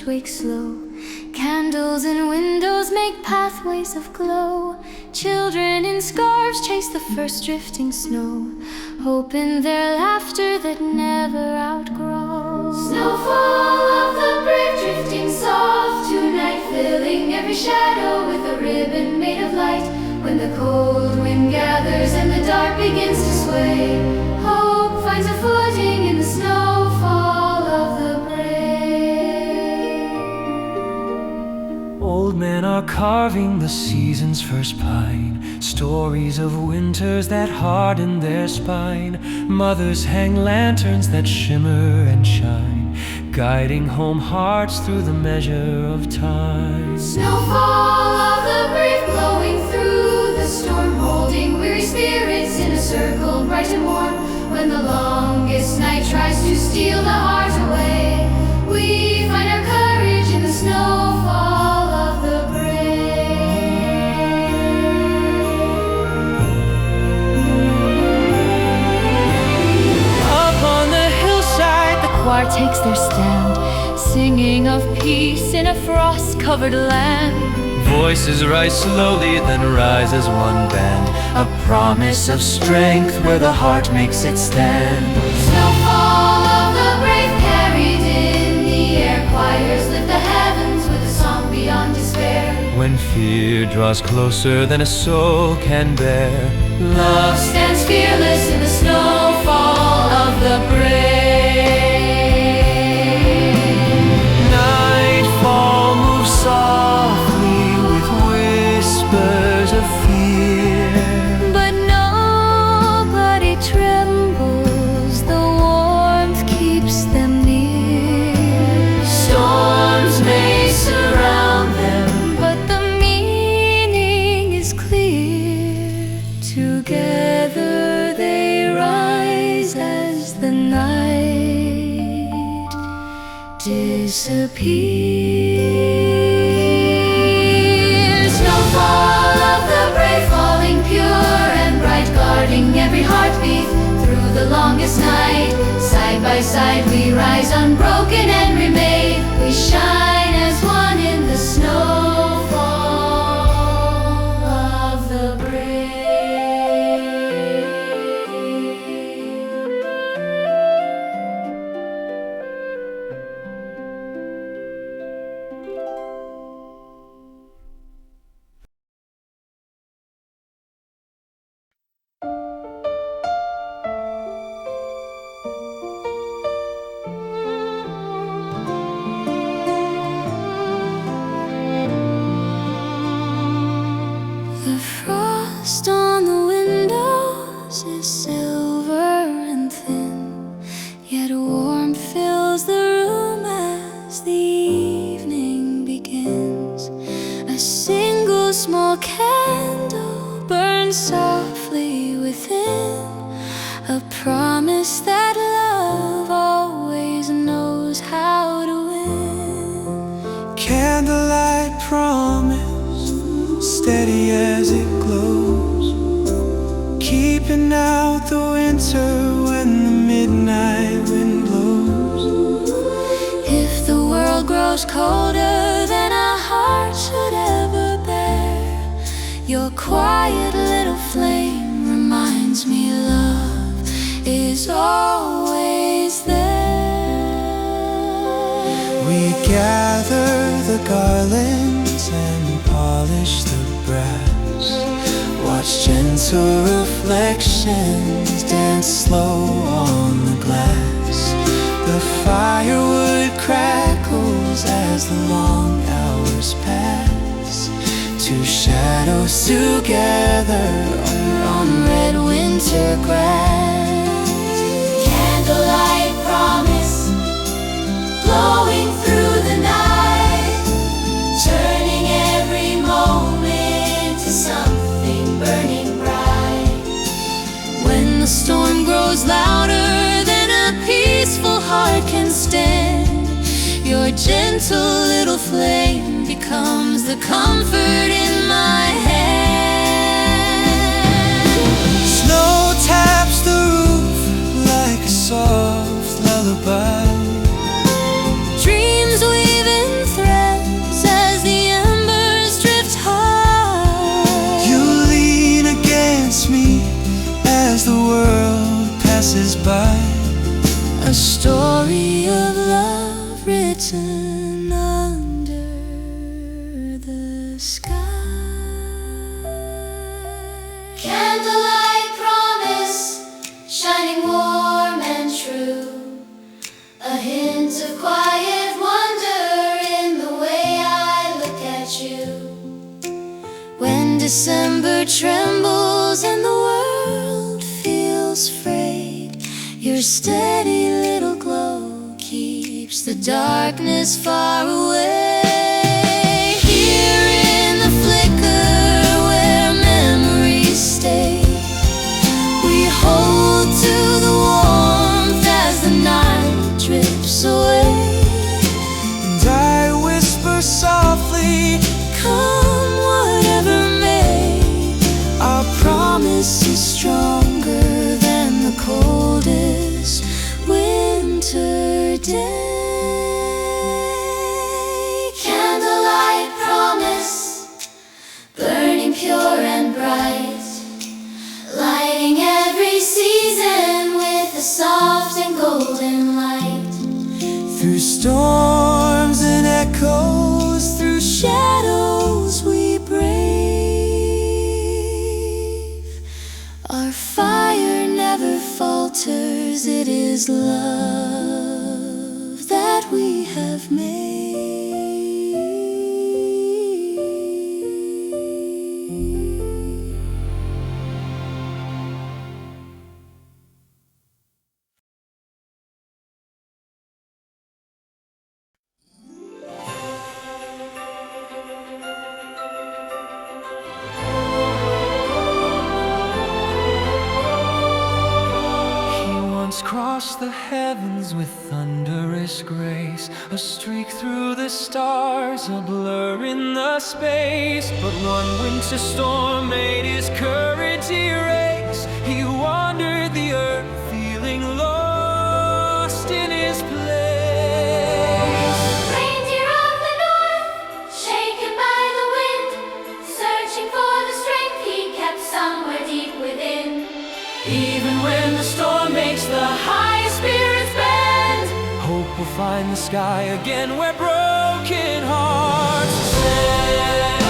village wakes slow. Candles in windows make pathways of glow. Children in scarves chase the first drifting snow, hope in their laughter that never outgrows. Snowfall of the brave drifting soft tonight, filling every shadow with a ribbon made of light. When the cold wind gathers and the dark begins to sway, hope finds a footing in the snowfall of the brave. Old men are carving the season's first pine, stories of winters that harden their spine. Mothers hang lanterns that shimmer and shine, guiding home hearts through the measure of time. Snowfall of the brave blowing through the storm, holding weary spirits in a circle bright and warm. When the longest night tries to steal the heart away, we find our courage in the snowfall of the brave. Up on the hillside, the Choir takes their stand, singing of peace in a frost-covered land. voices rise slowly, then rise as one band, a promise of strength where the heart makes its stand. Snowfall of the brave carried in the air, choirs lift the heavens with a song beyond despair. When fear draws closer than a soul can bear, Love stands fearless in the snowfall of the brave. nightfall moves softly with whispers of fear. But nobody trembles, the warmth keeps them near. Storms may surround them, but the meaning is clear. Together they rise as the night disappears. Snowfall of the brave, falling pure and bright, guarding every heartbeat through the longest night. Side by side we rise unbroken and remade. We shine as one in the snowfall of the brave. The frost on the windows is silver and thin, yet warmth fills the room as the evening begins. A single small candle burns softly within, a promise that love always knows how to win. Candlelight promise, steady as it glows, keeping out the winter when the midnight wind blows. If the world grows colder than our hearts should ever bear, your quiet little flame reminds me love is always there. We gather the garlands and polish the brass, watch gentle reflections dance slow on the glass. The firewood crackles as the long hours pass, two shadows together On red winter grass, candlelight promise, glowing through the night, turning every moment to something burning bright. When the storm grows louder than a peaceful heart can stand, your gentle little flame becomes the comfort in my hand. Snow taps the roof like a soft lullaby. Dreams weave in Candlelight promise, shining warm and true. A hint of quiet wonder in the way I look at you. When December trembles and the world feels frayed, your steady little glow keeps the darkness far away. Here in the flicker where memories stay, we hold to the warmth as the night drips away. And I whisper softly, Come whatever may, our promise is stronger than the coldest winter day. Candlelight promise, burning pure and bright, lighting every season with a soft and golden light. through storms and echoes, through Shadows we brave, our fire never falters. It is love that we have made. Cross the heavens with thunderous grace, a streak through the stars, a blur in the space. But one winter storm made his courage erase. He wandered the earth, feeling lost in his place. Reindeer of the north, shaken by the wind, searching for the strength he kept somewhere deep within. Even when the storm makes the highest spirits bend, hope will find the sky again where broken hearts stand.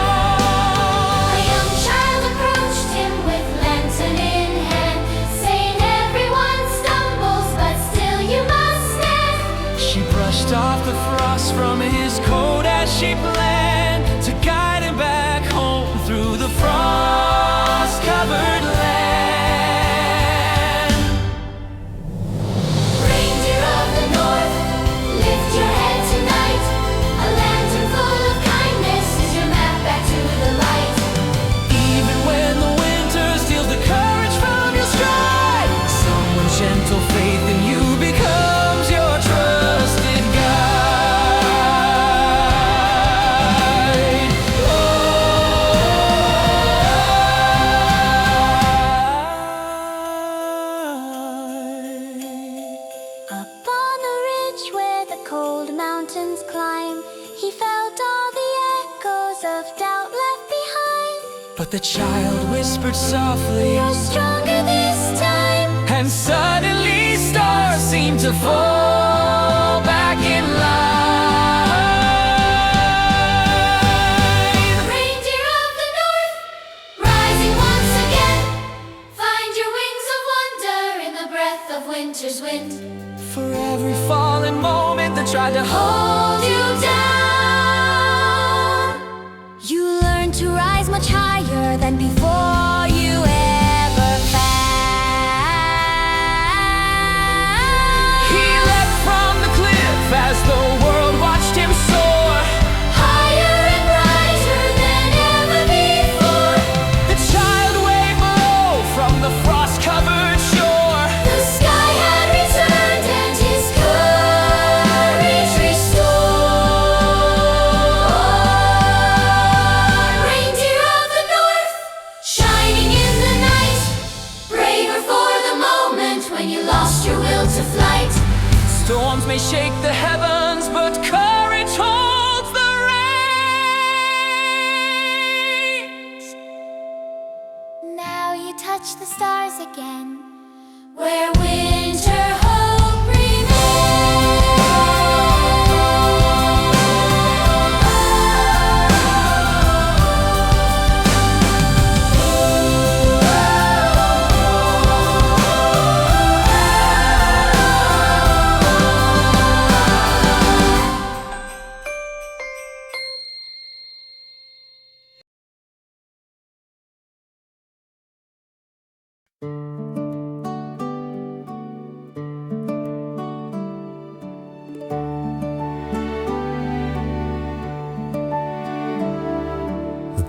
A young child approached him with lantern in hand, saying everyone stumbles, but still you must stand. She brushed off the frost from his coat as she planned to guide him back home through the frost-covered land. Reindeer of the north, lift your head tonight. A lantern full of kindness is your map back to the light. Even when the winter steals the courage from your stride, someone's gentle faith in you becomes your trusted guide. Up on the ridge where the cold mountains climb, he felt all the echoes of doubt left behind. But the child whispered softly, You're stronger this time. and suddenly stars seemed to fall back in line. Reindeer of the north, rising once again, find your wings of wonder in the breath of winter's wind. For every fallen moment that tried to hold you down, You learn to rise much higher than before you ever found. he leapt from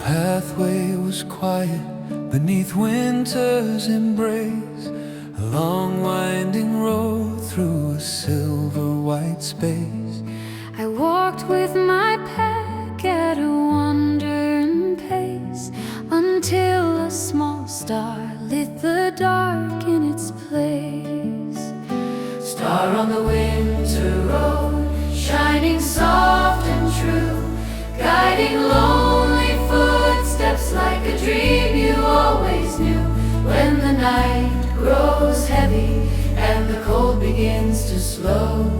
pathway was quiet beneath winter's embrace, a long winding road through a silver white space. I walked with my pack at a wandering pace until a small star lit the dark in its place. Star on the winter road, shining soft and true, guiding lonely footsteps like a dream you always knew. When the night grows heavy and the cold begins to slow,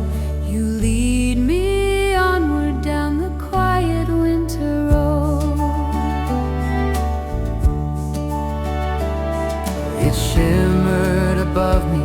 you lead me onward down the quiet winter road. it shimmered above me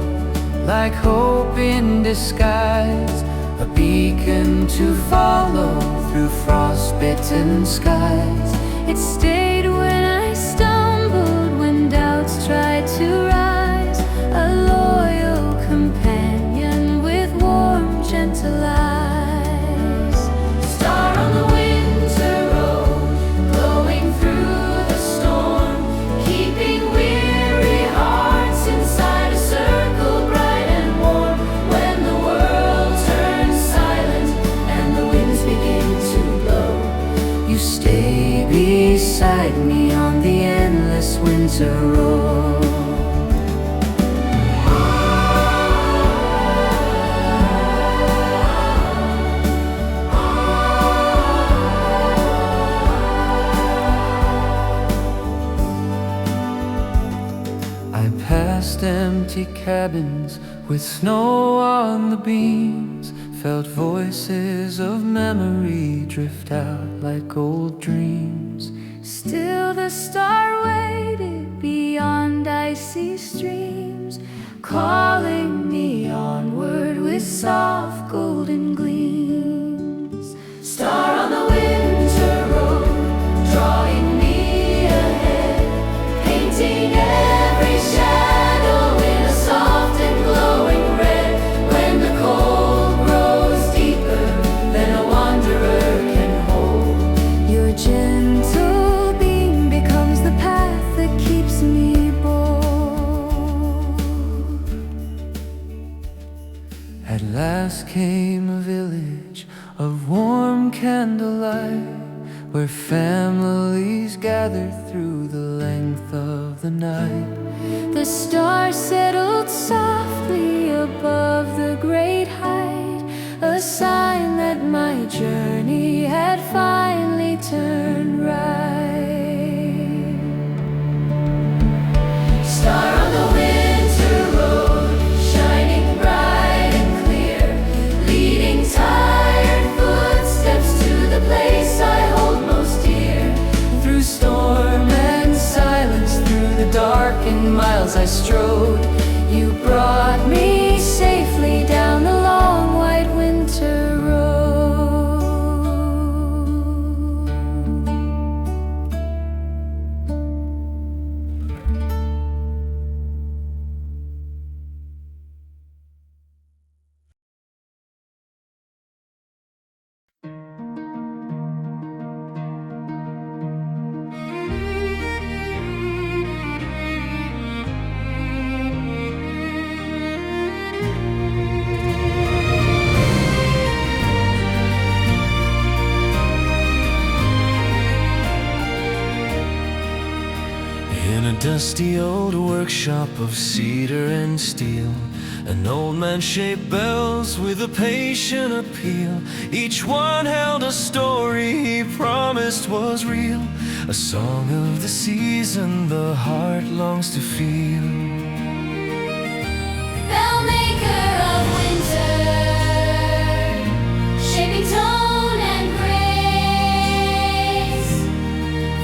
like hope in disguise, a beacon to follow through frost-bitten skies. It stayed when I stumbled, when doubts tried to rise, a loyal companion with warm, gentle eyes. Star on the winter road, glowing through the storm, keeping weary hearts inside a circle bright and warm. When the world turns silent and the winds begin to blow, you stay beside me on the endless winter road. I passed empty cabins with snow on the beams, felt voices of memory drift out like old dreams. Still the star waited beyond icy streams, calling me onward with soft golden gleams. Star on the winter road, drawing me ahead, painting every shadow in a soft and glowing red. When the cold grows deeper than a wanderer can hold, Your gentle beam becomes the path that keeps me bold. at last came a village of warm candlelight, where families gathered through the length of the night. The stars settled softly above the great height, a sign that my journey had finally turned right. Star on the winter road, shining bright and clear, leading tired footsteps to the place I hold most dear. Through storm and silence, through the darkened miles I strode, you brought me safely down the long white winter road. In a dusty old workshop of cedar and steel, an old man shaped bells with a patient appeal. Each one held a story he promised was real, a song of the season the heart longs to feel. Bell maker of winter, shaping tone and grace,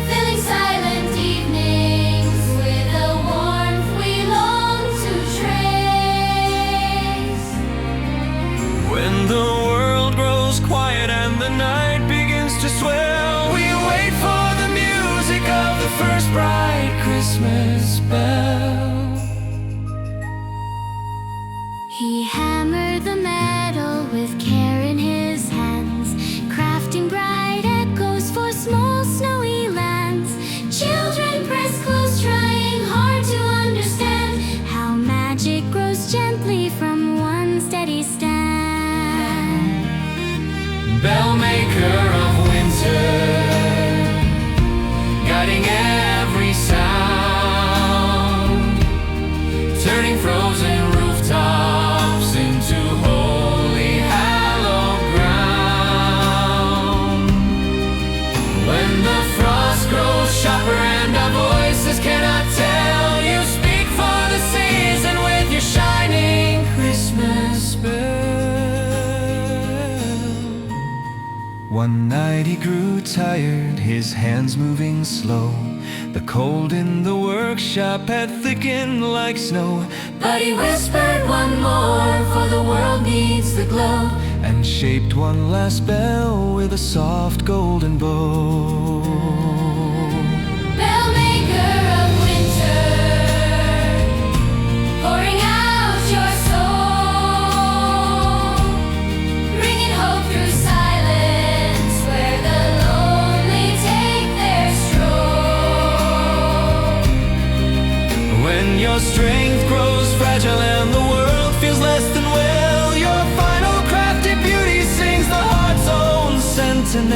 filling silent evenings with a warmth we long to trace. When the world grows quiet and the night begins to swell, we wait for the music of the first bright Christmas bell. He hammered the metal with care in his hands, crafting bright echoes for small snowy lands. One night he grew tired, his hands moving slow. The cold in the workshop had thickened like snow. But he whispered one more, for the world needs the glow, and shaped one last bell with a soft golden bow. Bell maker of winter, pouring out your soul, bringing hope through silence where the lonely take their stroll. When your strength grows fragile and the world feels less than well, your final crafty beauty sings the heart's own sentinel.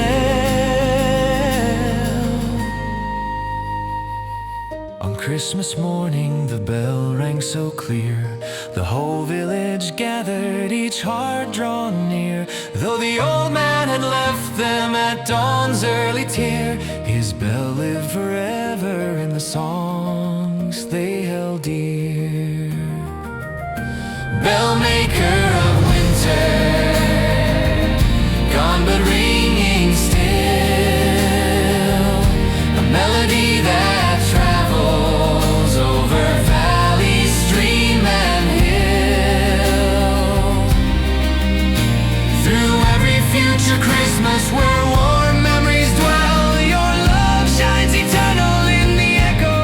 On Christmas morning the bell rang so clear, the whole village gathered, each heart drawn near. Though the old man had left them at dawn's early tear, his bell lived forever in the songs they held dear. Bell maker of winter, gone but ringing still, a melody that travels over valley, stream and hill. Through every future Christmas where warm memories dwell, your love shines eternal in the echo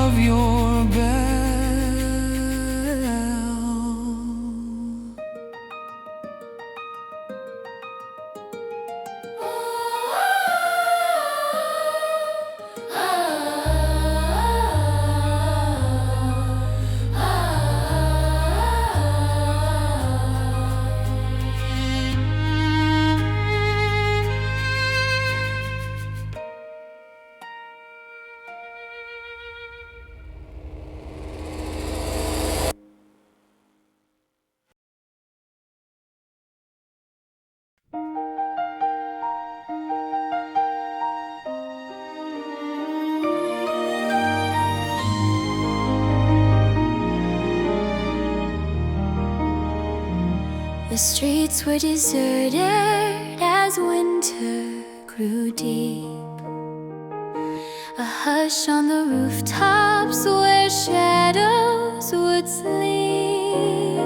of your bell. The streets were deserted as winter grew deep. A hush on the rooftops where shadows would sleep.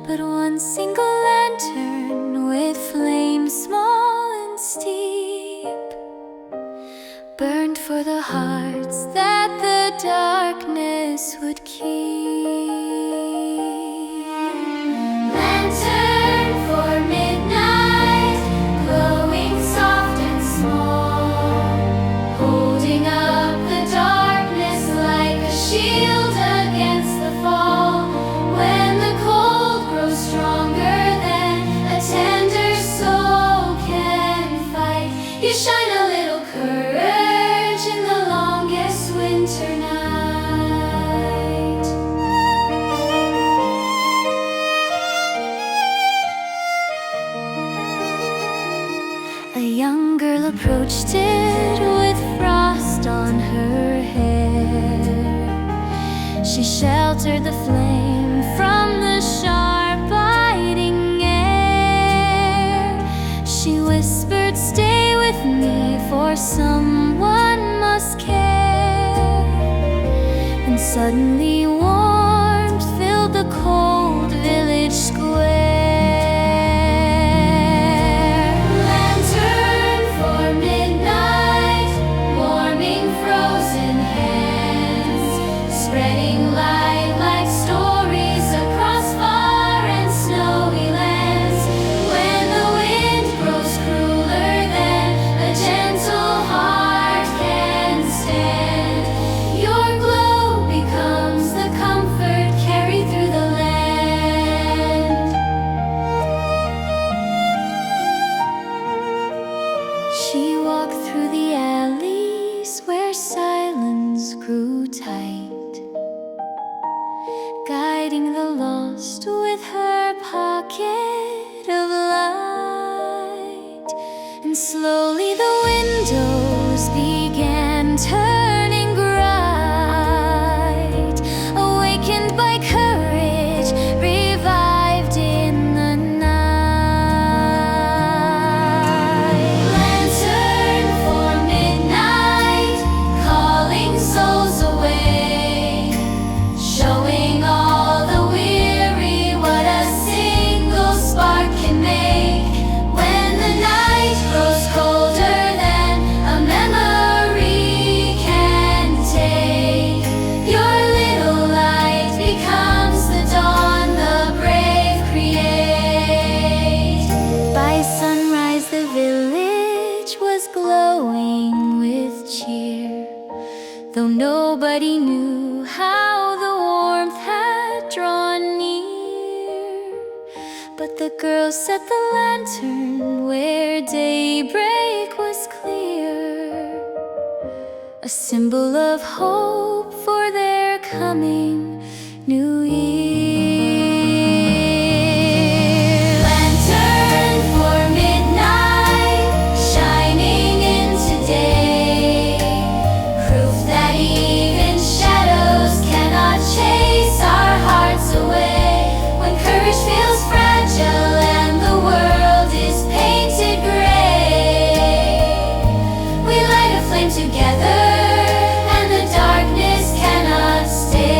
But one single lantern with flames small and steep burned for the hearts that the darkness would keep. Lantern for midnight, glowing soft and small, holding up the darkness like a shield against the fall. When the cold grows stronger than a tender soul can fight, you shine a little courage in the longest winter night. A young girl approached it with frost on her hair. She sheltered the flame from the sharp biting air. She whispered, "Stay with me, for someone must care." And suddenly warmth filled the cold village square. Lantern for midnight, warming frozen hands, spreading light like stories across far and snowy lands. When the wind grows crueler than a gentle heart can stand, your glow becomes the comfort carried through the land. She walked through the alleys where silence grew tight, guiding the lost with her pocket of light. And slowly the windows began turning bright, awakened by courage, revived in the night. village was glowing with cheer, though nobody knew how the warmth had drawn near. But the girls set the lantern where daybreak was clear, a symbol of hope for their coming new year. Lantern for midnight, shining into day, proof that even shadows cannot chase our hearts away. When courage feels fragile and the world is painted gray, we light a flame together and the darkness cannot stay.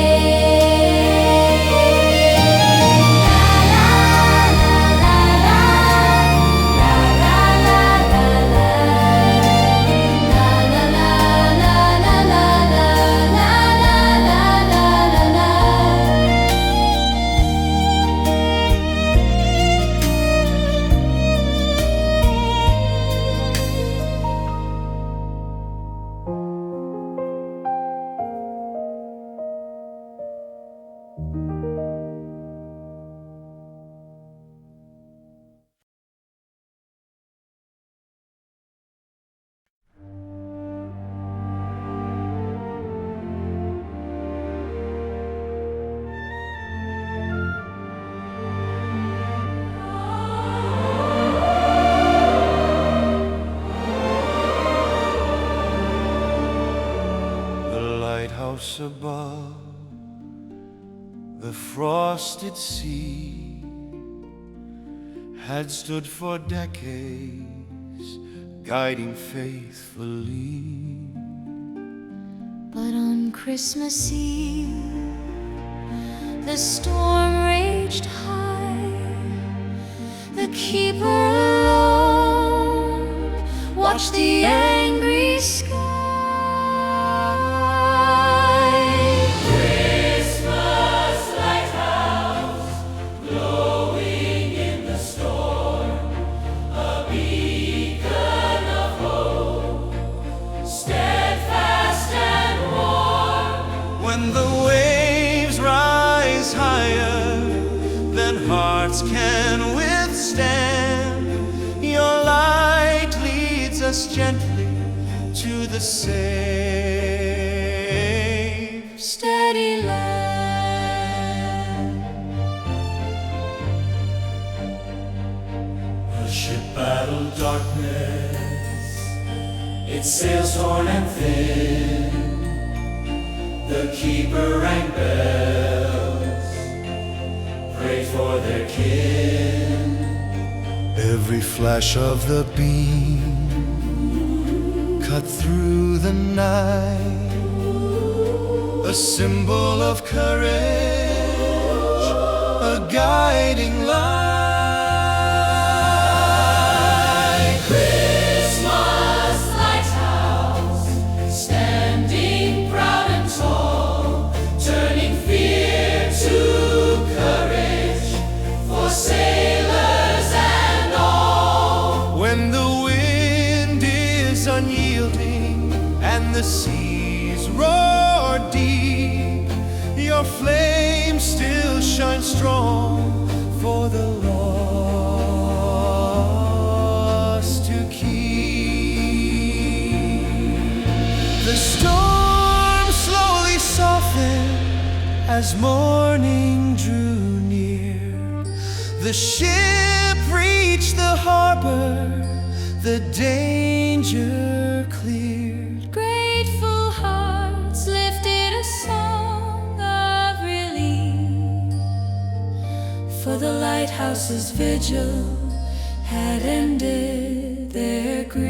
Lighthouse above the frosted sea had stood for decades, guiding faithfully. But on Christmas Eve, the storm raged high. The keeper alone watched the angry sky. Hearts can withstand. Your light leads us gently to the safe, steady land. A ship battled darkness, its sails torn and thin. The keeper rang bells, prayed for their kin. Every flash of the beam cut through the night, a symbol of courage, a guiding light. Christmas lighthouse, standing proud and tall, turning fear to courage for sailors and all. When the wind is unyielding and the seas roar deep, your flame still shines strong for the lost to keep. The storm slowly softened as morning drew near. The ship reached the harbor, the danger cleared. Grateful hearts lifted a song of relief, for the lighthouse's vigil had ended their grief.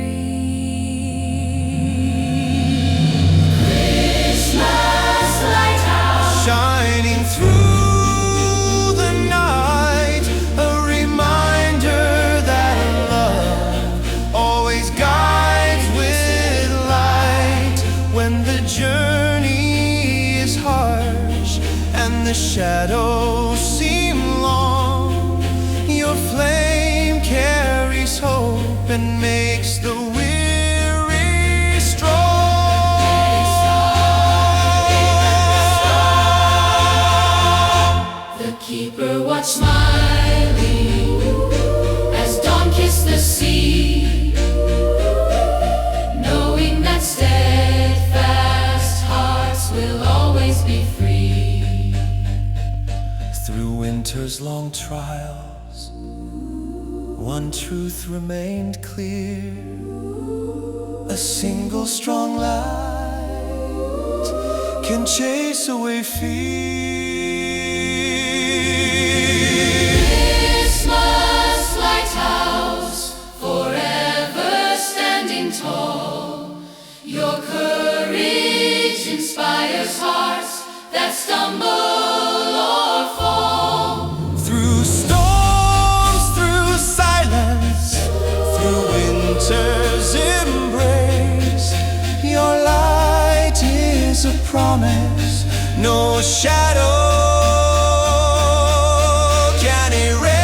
Christmas lighthouse, Shining through the night, a reminder that love always guides with light. When the journey is harsh and the shadows seem long, your flame carries hope and makes the weary Keeper watch smiling as dawn kissed the sea, knowing that steadfast hearts will always be free. Through winter's long trials, one truth remained clear: a single strong light can chase away fear. Christmas lighthouse, forever standing tall, your courage inspires hearts that stumble or fall. Through storms, through silence, through winter's embrace, your light is a promise no shadow can erase.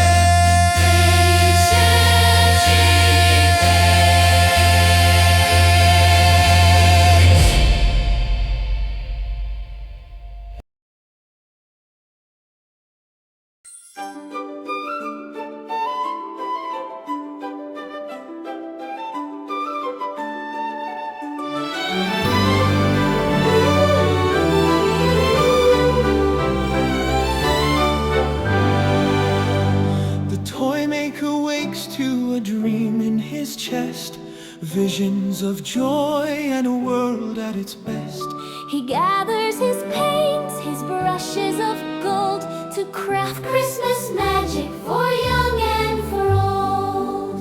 To a dream in his chest, visions of joy and a world at its best. He gathers his paints, his brushes of gold, to craft Christmas magic for young and for old.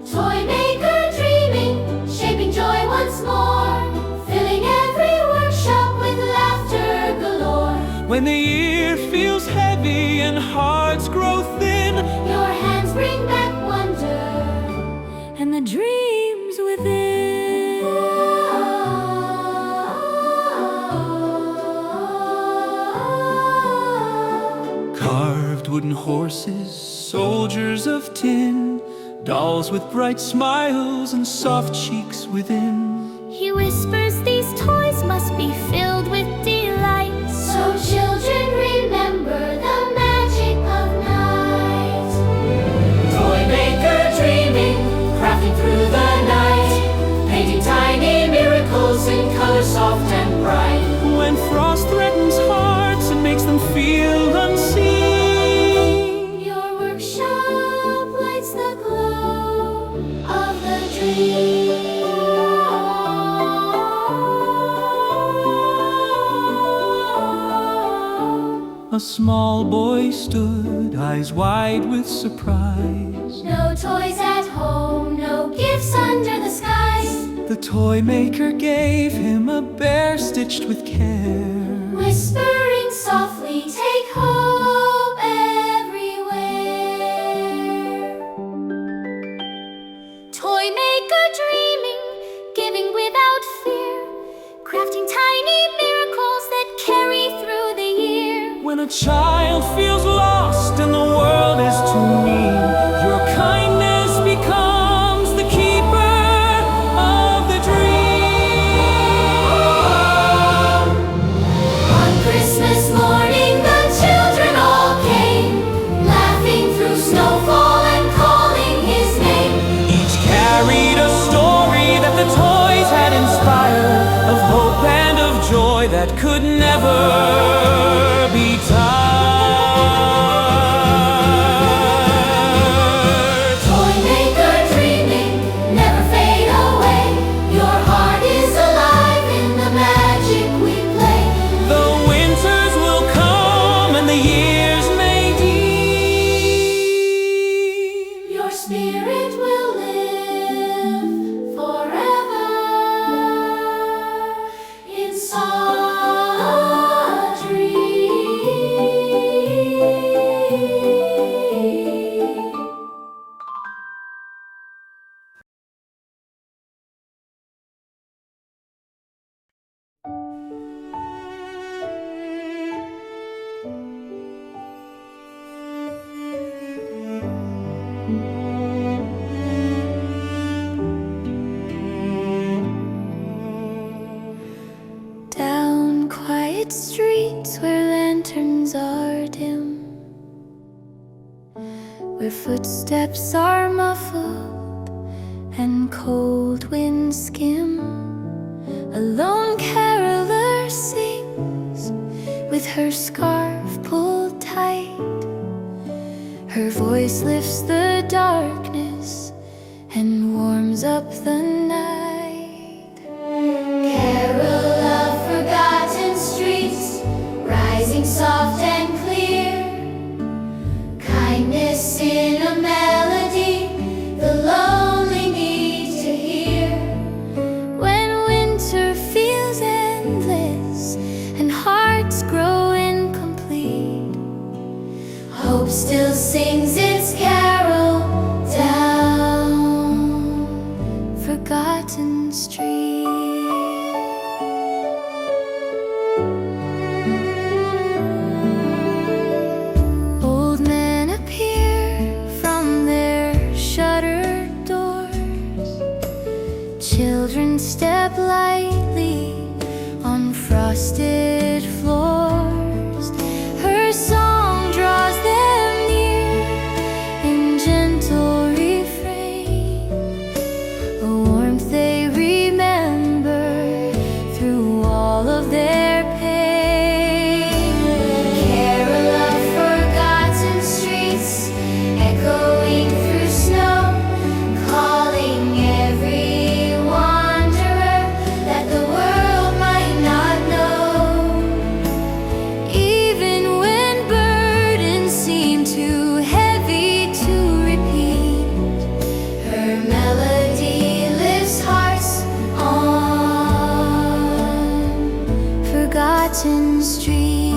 Toy maker dreaming, shaping joy once more, filling every workshop with laughter galore. When the year feels heavy and hearts grow thin, your hands bring back wonder and the dreams within. carved wooden horses, soldiers of tin, dolls with bright smiles and soft cheeks within. He whispers these toys must be filled with delight, so children remember the magic of night. Toy maker dreaming, crafting through the night, painting tiny miracles in colors soft and bright. When frost threatens hearts and makes them feel unseen, your workshop lights the glow of the dream. a small boy stood, eyes wide with surprise. No toys at home, no gifts under the skies. The toy maker gave him a bear stitched with care, Whispering softly, take hope everywhere. Toy maker dreaming, giving without fear, crafting tiny miracles that carry through the year. When a child feels lost and the world is too mean, your kindness becomes the keeper of the dream. On Christmas morning the children all came, laughing through snowfall and calling his name. Each carried a story that the toys had inspired, of hope and of joy that could never be tired. Toy maker dreaming, never fade away. Your heart is alive in the magic we play. The winters will come and the years may deep. Your spirit will live forever in song. Footsteps are muffled and cold winds skim. A lone caroler sings with her scarf pulled tight. Her voice lifts the darkness and warms up the night. Carol of forgotten streets, rising soft and clear. Kindness in a melody the lonely need to hear. When winter feels endless and hearts grow incomplete, hope still sings its carol down forgotten street. Old men appear from their shuttered doors. Children step lightly on frosted floors. Her song draws them near in gentle refrain, a warmth they remember through all of their pain. Carol of forgotten streets, echoing through snow, calling every wanderer that the world might not know. Even when burdens seem too heavy to repeat, her melody lifts hearts on forgotten street.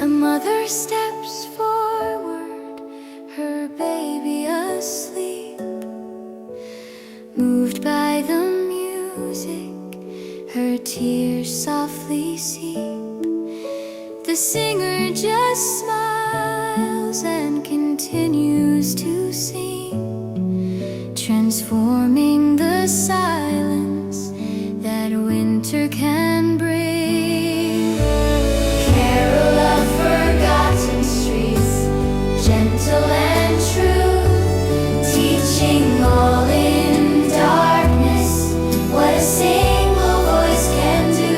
A mother steps forward, her baby asleep. Moved by the music, her tears softly seep. The singer just smiles and continues to sing, transforming the silence that winter can bring. Carol of forgotten streets, gentle and true, teaching all in darkness what a single voice can do.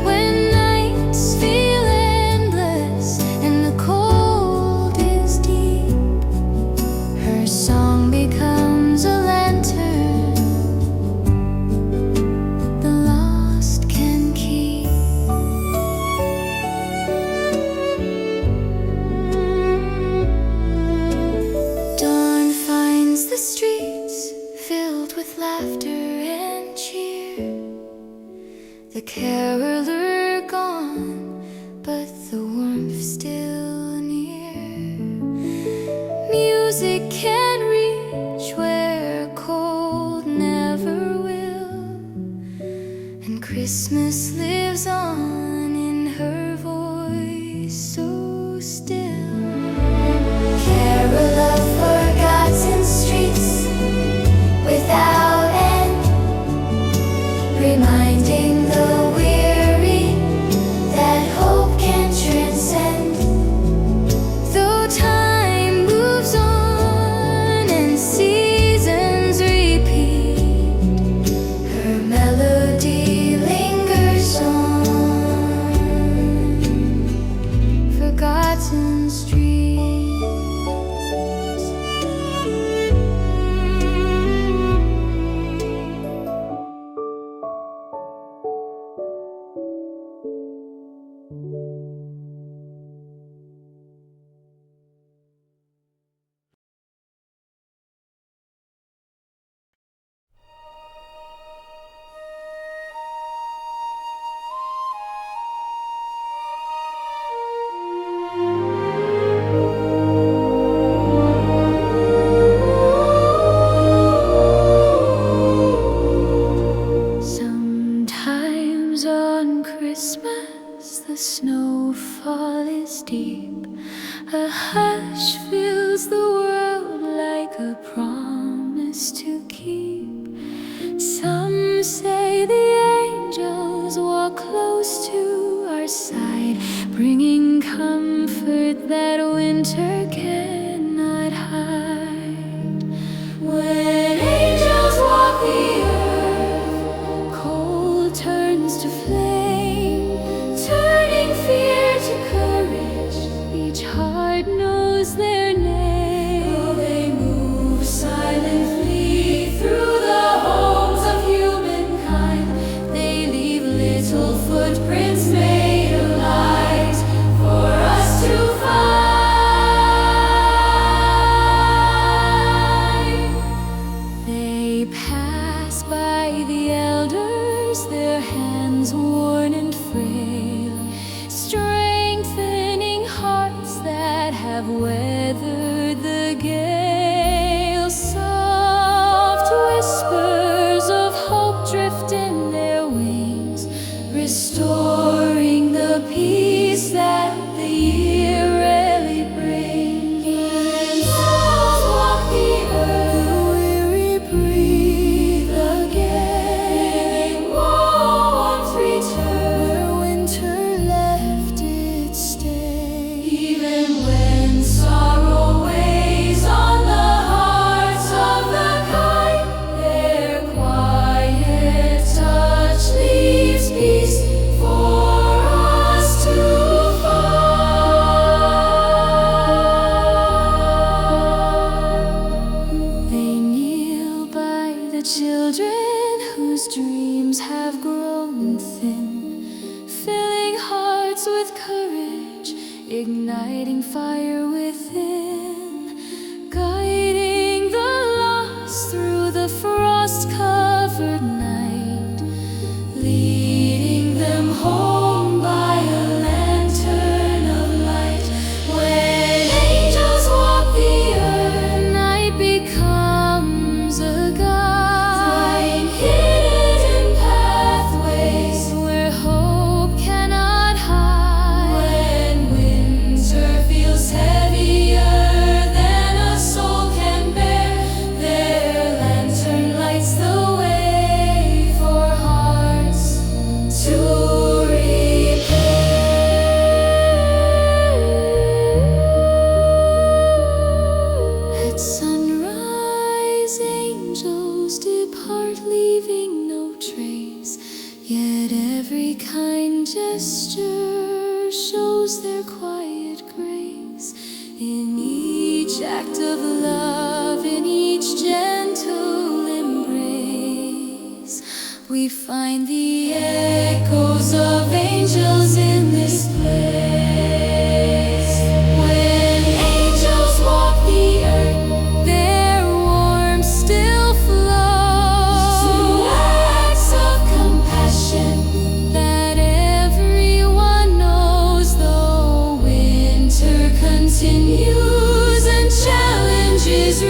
When nights feel endless and the cold is deep, her song becomes a lantern the lost can keep. Dawn finds the streets filled with laughter and cheer. The caroler gone, but the warmth still near. Music can reach where cold never will, and Christmas lives on in her voice so still. Carol of forgotten streets without end, reminding the weary that hope can transcend. Though time moves on and seasons repeat, her melody lingers on forgotten streets. Sometimes on Christmas the snowfall is deep. A hush fills the world like a promise to keep. Some say the angels walk close to our side. winter cannot hide. When angels walk the earth, cold turns to flame, turning fear to courage. Each heart knows their name. Though they move silently through the homes of humankind, they leave little footprints made of light for us to find. They pass by the elders, their hands worn and frail, strengthening hearts that have weathered the gale. Soft whispers of hope drift in their wings, restoring the peace that the year rarely brings. Angels walk the earth, the weary breathe again. Warmth return where winter left its stain. Even when sorrow weighs on the hearts of the kind, their quiet touch leaves peace for us to find. They kneel by the children whose dreams have grown thin, filling hearts with courage, igniting fire within, guiding the lost through the frost-covered night, leading them home by a lantern of light. When angels walk the earth, night becomes a guide, hidden pathways where hope cannot hide. When winter feels heavier than a soul can bear, their lantern lights the way for hearts to repair. At sunrise, angels depart, leaving no trace. Yet every kind gesture shows their quiet grace. In each act of love, in each gentle embrace, we find the echoes of angels in this place. When angels walk the earth, their warmth still flows to acts of compassion that everyone knows. Though winter continues and challenges